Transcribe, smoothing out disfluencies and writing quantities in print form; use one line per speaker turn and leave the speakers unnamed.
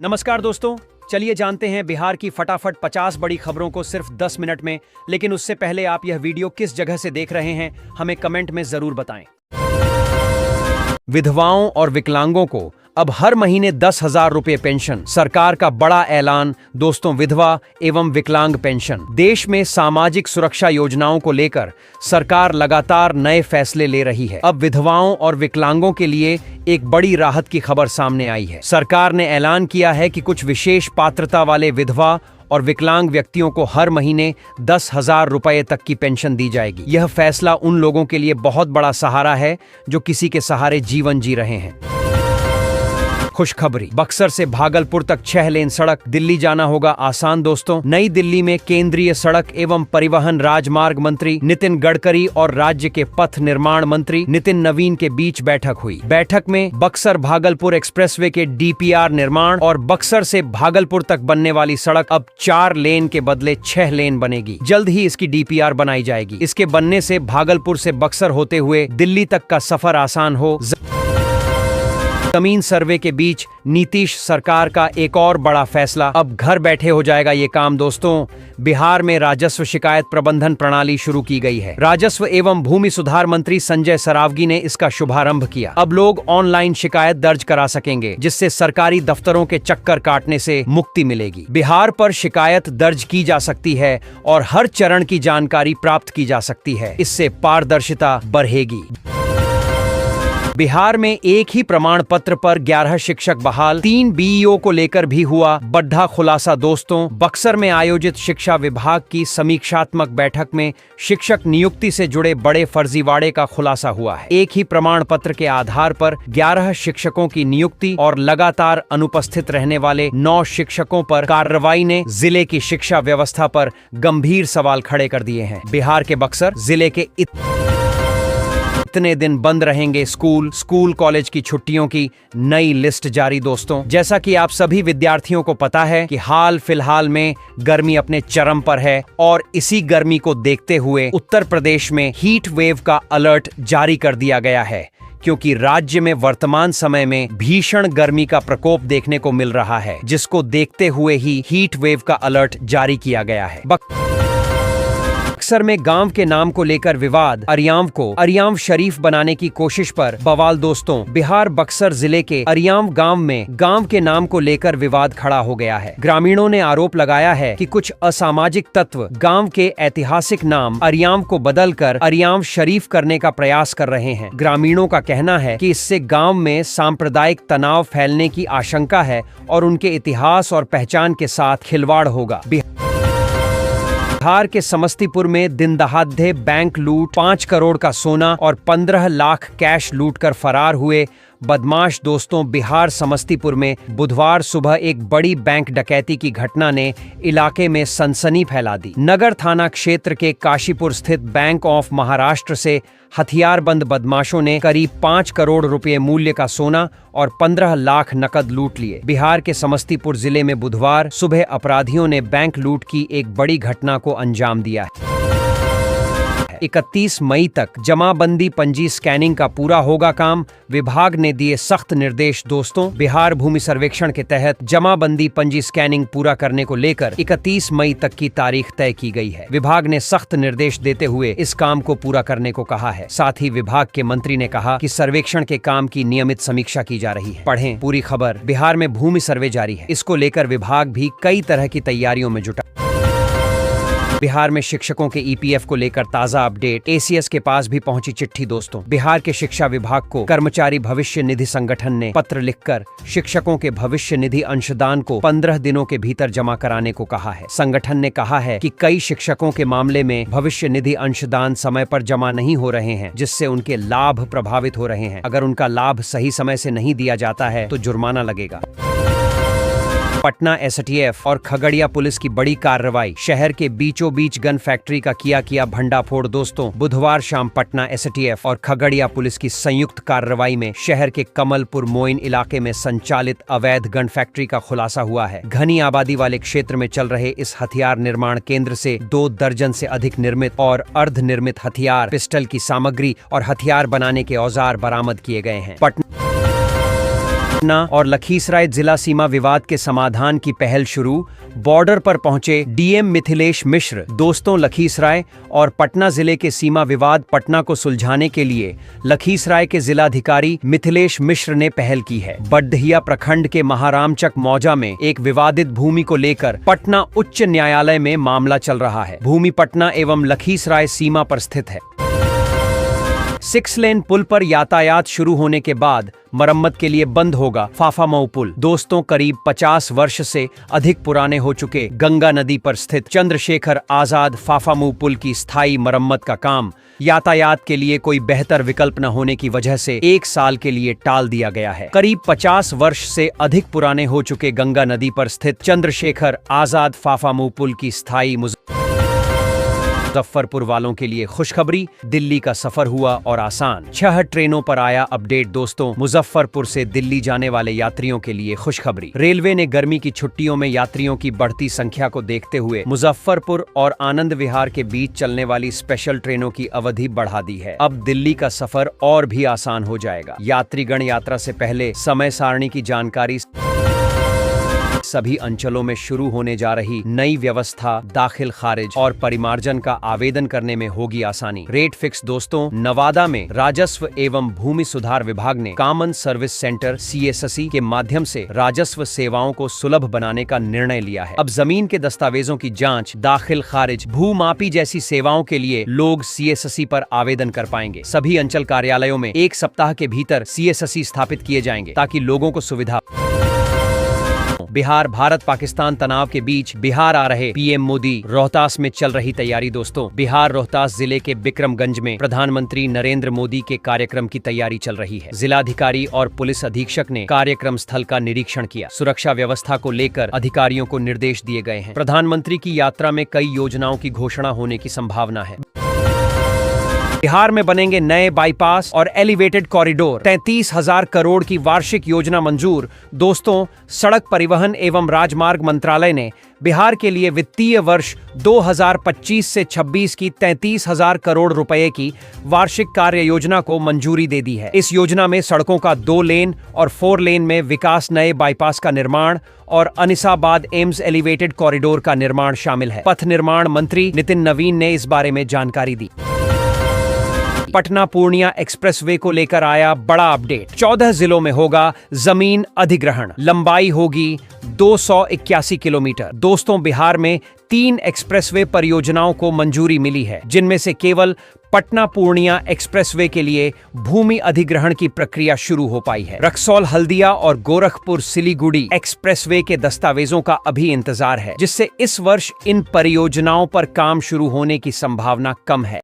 नमस्कार दोस्तों, चलिए जानते हैं बिहार की फटाफट 50 बड़ी खबरों को सिर्फ 10 मिनट में। लेकिन उससे पहले आप यह वीडियो किस जगह से देख रहे हैं हमें कमेंट में जरूर बताएं। विधवाओं और विकलांगों को अब हर महीने 10,000 रुपये पेंशन, सरकार का बड़ा ऐलान। दोस्तों, विधवा एवं विकलांग पेंशन, देश में सामाजिक सुरक्षा योजनाओं को लेकर सरकार लगातार नए फैसले ले रही है। अब विधवाओं और विकलांगों के लिए एक बड़ी राहत की खबर सामने आई है। सरकार ने ऐलान किया है कि कुछ विशेष पात्रता वाले विधवा और विकलांग व्यक्तियों को हर महीने 10,000 रुपये तक की पेंशन दी जाएगी। यह फैसला उन लोगों के लिए बहुत बड़ा सहारा है जो किसी के सहारे जीवन जी रहे हैं। खुशखबरी, बक्सर से भागलपुर तक 6 लेन सड़क, दिल्ली जाना होगा आसान। दोस्तों, नई दिल्ली में केंद्रीय सड़क एवं परिवहन राजमार्ग मंत्री नितिन गडकरी और राज्य के पथ निर्माण मंत्री नितिन नवीन के बीच बैठक हुई। बैठक में बक्सर भागलपुर एक्सप्रेसवे के डीपीआर निर्माण और बक्सर से भागलपुर तक बनने वाली सड़क अब 4 लेन के बदले 6 लेन बनेगी। जल्द ही इसकी डीपीआर बनाई जाएगी। इसके बनने से भागलपुर से बक्सर होते हुए दिल्ली तक का सफर आसान हो। जमीन सर्वे के बीच नीतीश सरकार का एक और बड़ा फैसला, अब घर बैठे हो जाएगा ये काम। दोस्तों, बिहार में राजस्व शिकायत प्रबंधन प्रणाली शुरू की गई है। राजस्व एवं भूमि सुधार मंत्री संजय सरावगी ने इसका शुभारंभ किया। अब लोग ऑनलाइन शिकायत दर्ज करा सकेंगे, जिससे सरकारी दफ्तरों के चक्कर काटने से मुक्ति मिलेगी। बिहार पर शिकायत दर्ज की जा सकती है और हर चरण की जानकारी प्राप्त की जा सकती है। इससे पारदर्शिता बढ़ेगी। बिहार में एक ही प्रमाण पत्र पर 11 शिक्षक बहाल, 3 बीईओ को लेकर भी हुआ बड़ा खुलासा। दोस्तों, बक्सर में आयोजित शिक्षा विभाग की समीक्षात्मक बैठक में शिक्षक नियुक्ति से जुड़े बड़े फर्जीवाड़े का खुलासा हुआ है। एक ही प्रमाण पत्र के आधार पर 11 शिक्षकों की नियुक्ति और लगातार अनुपस्थित रहने वाले 9 शिक्षकों पर कार्रवाई ने जिले की शिक्षा व्यवस्था पर गंभीर सवाल खड़े कर दिए हैं। बिहार के बक्सर जिले के इतने दिन बंद रहेंगे स्कूल कॉलेज की छुट्टियों की नई लिस्ट जारी। दोस्तों, जैसा कि आप सभी विद्यार्थियों को पता है कि हाल फिलहाल में गर्मी अपने चरम पर है और इसी गर्मी को देखते हुए उत्तर प्रदेश में हीट वेव का अलर्ट जारी कर दिया गया है, क्योंकि राज्य में वर्तमान समय में भीषण गर्मी का प्रकोप देखने को मिल रहा है, जिसको देखते हुए ही हीट वेव का अलर्ट जारी किया गया है। बक्सर में गांव के नाम को लेकर विवाद, अरियाव को अरियाव शरीफ बनाने की कोशिश पर बवाल। दोस्तों, बिहार बक्सर जिले के अरियाव गांव में गांव के नाम को लेकर विवाद खड़ा हो गया है। ग्रामीणों ने आरोप लगाया है कि कुछ असामाजिक तत्व गांव के ऐतिहासिक नाम अरियाव को बदलकर अरियाव शरीफ करने का प्रयास कर रहे हैं। ग्रामीणों का कहना है कि इससे गांव में सांप्रदायिक तनाव फैलने की आशंका है और उनके इतिहास और पहचान के साथ खिलवाड़ होगा। बिहार के समस्तीपुर में दिन दहाड़े बैंक लूट, 5 करोड़ का सोना और 15 लाख कैश लूटकर फरार हुए बदमाश। दोस्तों, बिहार समस्तीपुर में बुधवार सुबह एक बड़ी बैंक डकैती की घटना ने इलाके में सनसनी फैला दी। नगर थाना क्षेत्र के काशीपुर स्थित बैंक ऑफ महाराष्ट्र से हथियारबंद बदमाशों ने करीब 5 करोड़ रुपए मूल्य का सोना और 15 लाख नकद लूट लिए। बिहार के समस्तीपुर जिले में बुधवार सुबह अपराधियों ने बैंक लूट की एक बड़ी घटना को अंजाम दिया है। 31 मई तक जमाबंदी पंजी स्कैनिंग का पूरा होगा काम, विभाग ने दिए सख्त निर्देश। दोस्तों, बिहार भूमि सर्वेक्षण के तहत जमाबंदी पंजी स्कैनिंग पूरा करने को लेकर 31 मई तक की तारीख तय की गई है। विभाग ने सख्त निर्देश देते हुए इस काम को पूरा करने को कहा है। साथ ही विभाग के मंत्री ने कहा कि सर्वेक्षण के काम की नियमित समीक्षा की जा रही है। पढ़ें पूरी खबर। बिहार में भूमि सर्वे जारी है, इसको लेकर विभाग भी कई तरह की तैयारियों में जुटा। बिहार में शिक्षकों के ईपीएफ को लेकर ताजा अपडेट, एसीएस के पास भी पहुंची चिट्ठी। दोस्तों, बिहार के शिक्षा विभाग को कर्मचारी भविष्य निधि संगठन ने पत्र लिखकर शिक्षकों के भविष्य निधि अंशदान को 15 दिनों के भीतर जमा कराने को कहा है। संगठन ने कहा है कि कई शिक्षकों के मामले में भविष्य निधि अंशदान समय पर जमा नहीं हो रहे हैं, जिससे उनके लाभ प्रभावित हो रहे हैं। अगर उनका लाभ सही समय से नहीं दिया जाता है तो जुर्माना लगेगा। पटना एसटीएफ और खगड़िया पुलिस की बड़ी कार्रवाई, शहर के बीचों बीच गन फैक्ट्री का किया भंडाफोड़। दोस्तों, बुधवार शाम पटना एसटीएफ और खगड़िया पुलिस की संयुक्त कार्रवाई में शहर के कमलपुर मोइन इलाके में संचालित अवैध गन फैक्ट्री का खुलासा हुआ है। घनी आबादी वाले क्षेत्र में चल रहे इस हथियार निर्माण केंद्र से 2 दर्जन से अधिक निर्मित और अर्धनिर्मित हथियार, पिस्टल की सामग्री और हथियार बनाने के औजार बरामद किए गए हैं। पटना और लखीसराय जिला सीमा विवाद के समाधान की पहल शुरू। बॉर्डर पर पहुंचे डीएम मिथिलेश मिश्र। दोस्तों, लखीसराय और पटना जिले के सीमा विवाद पटना को सुलझाने के लिए लखीसराय के जिलाधिकारी मिथिलेश मिश्र ने पहल की है। बड़दहिया प्रखंड के महारामचक मौजा में एक विवादित भूमि को लेकर पटना उच्च न्यायालय में मामला चल रहा है। भूमि पटना एवं लखीसराय सीमा पर स्थित है। 6 लेन पुल पर यातायात शुरू होने के बाद मरम्मत के लिए बंद होगा फाफामऊ पुल। दोस्तों, करीब 50 वर्ष से अधिक पुराने हो चुके गंगा नदी पर स्थित चंद्रशेखर आजाद फाफामऊ पुल की स्थायी मरम्मत का काम यातायात के लिए कोई बेहतर विकल्प न होने की वजह से 1 साल के लिए टाल दिया गया है। करीब 50 वर्ष से अधिक पुराने हो चुके गंगा नदी पर स्थित चंद्रशेखर आजाद फाफामऊ पुल की स्थायी मुजफ्फरपुर वालों के लिए खुशखबरी, दिल्ली का सफर हुआ और आसान। 6 ट्रेनों पर आया अपडेट। दोस्तों, मुजफ्फरपुर से दिल्ली जाने वाले यात्रियों के लिए खुशखबरी। रेलवे ने गर्मी की छुट्टियों में यात्रियों की बढ़ती संख्या को देखते हुए मुजफ्फरपुर और आनंद विहार के बीच चलने वाली स्पेशल ट्रेनों की अवधि बढ़ा दी है। अब दिल्ली का सफर और भी आसान हो जाएगा। यात्रीगण यात्रा से पहले समय सारणी की जानकारी। सभी अंचलों में शुरू होने जा रही नई व्यवस्था दाखिल खारिज और परिमार्जन का आवेदन करने में होगी आसानी। Rate fix. दोस्तों, नवादा में राजस्व एवं भूमि सुधार विभाग ने कॉमन सर्विस सेंटर CSSC के माध्यम से राजस्व सेवाओं को सुलभ बनाने का निर्णय लिया है। अब जमीन के दस्तावेजों की जांच, दाखिल खारिज, भूमापी जैसी सेवाओं के लिए लोग CSSC पर आवेदन कर पाएंगे। सभी अंचल कार्यालयों में 1 सप्ताह के भीतर CSSC स्थापित किए जाएंगे ताकि लोगों को सुविधा। बिहार भारत पाकिस्तान तनाव के बीच बिहार आ रहे PM मोदी। रोहतास में चल रही तैयारी। दोस्तों, बिहार रोहतास जिले के बिक्रमगंज में प्रधानमंत्री नरेंद्र मोदी के कार्यक्रम की तैयारी चल रही है। जिलाधिकारी और पुलिस अधीक्षक ने कार्यक्रम स्थल का निरीक्षण किया। सुरक्षा व्यवस्था को लेकर अधिकारियों को निर्देश दिए गए हैं। प्रधानमंत्री की यात्रा में कई योजनाओं की घोषणा होने की संभावना है। बिहार में बनेंगे नए बाईपास और एलिवेटेड कॉरिडोर। 33,000 करोड़ की वार्षिक योजना मंजूर। दोस्तों, सड़क परिवहन एवं राजमार्ग मंत्रालय ने बिहार के लिए वित्तीय वर्ष 2025 से 26 की 33,000 करोड़ रुपए की वार्षिक कार्य योजना को मंजूरी दे दी है। इस योजना में सड़कों का 2 लेन और 4 लेन में विकास, नए बाईपास का निर्माण और अनिसाबाद एम्स एलिवेटेड कॉरिडोर का निर्माण शामिल है। पथ निर्माण मंत्री नितिन नवीन ने इस बारे में जानकारी दी। पटना पूर्णिया एक्सप्रेसवे को लेकर आया बड़ा अपडेट। 14 जिलों में होगा जमीन अधिग्रहण। लंबाई होगी 281 किलोमीटर। दोस्तों, बिहार में 3 एक्सप्रेसवे परियोजनाओं को मंजूरी मिली है, जिनमें से केवल पटना पूर्णिया एक्सप्रेसवे के लिए भूमि अधिग्रहण की प्रक्रिया शुरू हो पाई है। रक्सौल हल्दिया और गोरखपुर सिलीगुड़ी एक्सप्रेसवे के दस्तावेजों का अभी इंतजार है, जिससे इस वर्ष इन परियोजनाओं पर काम शुरू होने की संभावना कम है।